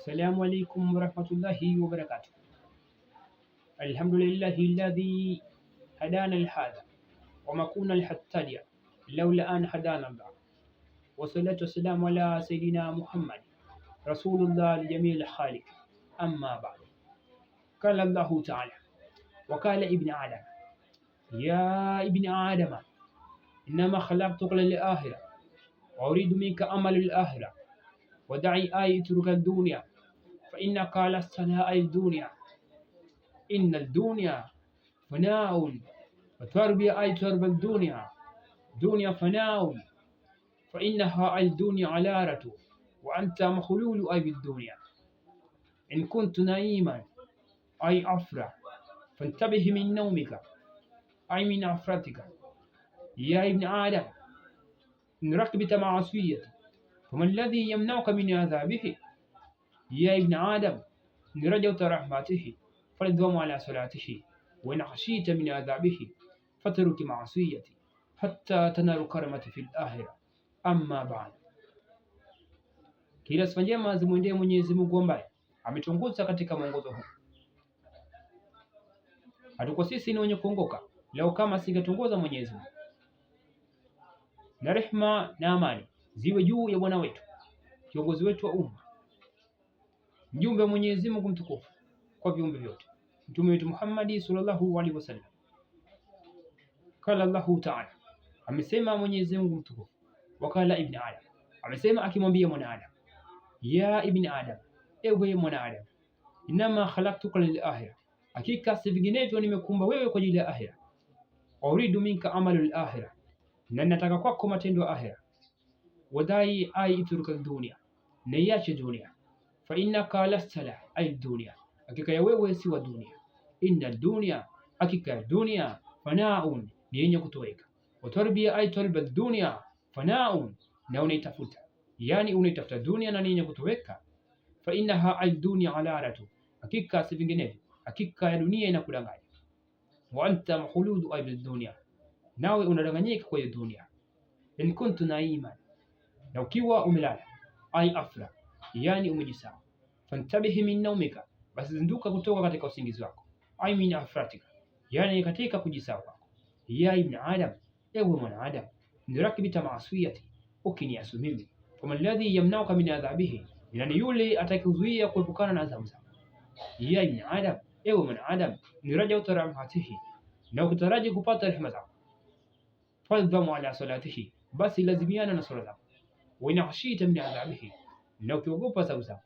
Assalamu alaikum warahmatullahi wabarakatuh. Alhamdulillahi alladhi hadana lihadha wama kunna linahtadiya laula an hadana Allah, wassalatu wassalamu ala sayidina Muhammad rasulullah lijamil khaliq, amma ba'd. Qala Allahu ta'ala wa qala ibn adam ya ibn adama innama khalaqtuka lil-akhirah wa uridu minka amal al-akhirah wa da'i ayatuka ad-dunya fa innaka lasta al-dunya inna al-dunya fana'un wa tarbiya ayatu ad-dunya dunya fana'un fa innaha al-dunya alaratu wa anta makhlulu ay bid-dunya in kuntu na'iman ay afra fantabih min nawmika ay min afratika ya ibn adam in rakibta ma'asiyati فما الذي يمنعك من عذابه يا ابن آدم إن رجوت رحمته فالدوام على صلاته وإن خشيت من عذابه فترك معصيتي حتى تنال كرمة في الآخرة أما بعد. Kila sifa njema zimwendee Mwenyezi Mungu ambaye ametuongoza katika mwongozo huu. Hatuko sisi ni wenye kuongoka leo kama singetuongoza Mwenyezi Mungu. Na rehma na amani ziwe juu ya bwana wetu, kiongozi wetu wa umma, mjumbe wa Mwenyezi Mungu mtukufu kwa viumbe vyote, mtume wetu Muhammad sallallahu alaihi wasallam. Qala Allahu ta'ala, amesema Mwenyezi Mungu mtukufu. Wakala ibn Adam, amesema akimwambia mwanadamu, ya ibn Adam, ewe mwanadamu, inama khalaqtuka lil-akhirah, hakika si vinginevyo nimekumba wewe kwa ajili ya akhira. Wa uridu minka amalul akhirah, na nataka kwako matendo ya akhira. Wadai aituruka dunia, na iache dunia. Fa innaka lasta ay dunia, hakika ya wewe si wa dunia. Inna dunia, hakika ya dunia, fanaun, ni yenye kutoweka. Watarbia ay talba dunia, fanaun, na unaitafuta, yani unaitafuta dunia na ni yenye kutoweka. Fa innaha ay dunia alaratu, hakika si vinginevyo, hakika ya dunia inakudanganya. Wa anta makhuludu ay bidunia, nawe unadanganyika kwa hiyo dunia. In kuntu naiman, na ukiwa umelala, ay afla, yani umejisahau. Fantabihi min naumika, basi zinduka kutoka katika usingizi wako. Ay min afratika, yani katika kujisahau kwako. Ya ibn Adam, ewe mwanadamu, nirakibta maasiyati, ukiniasu mimi. Fama alladhi yamnauka min adhabihi, ni yule atakayezuia kuepukana na adhabu zangu. Ya ibn Adam, ewe mwanadamu, nirajauta rahmatihi, na ukitaraji kupata rehema zako. Fadhamu ala salatihi, basi lazimiana na sala zako. Wa in khashita min adhabihi, na ukiogopa adhabu zako.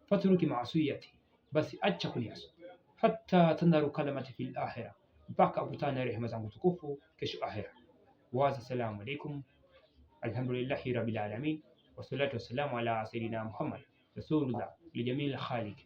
Fatruki maasiyati, basi acha kuniasi. Hatta tanaru kalamati fil akhirah, mpaka ukutane rehema zangu tukufu kesho akhira. Wa assalamu alaikum, alhamdulillahi rabbil alamin, wassalatu wassalamu ala sayidina Muhammad rasulullah lijamil khaliq.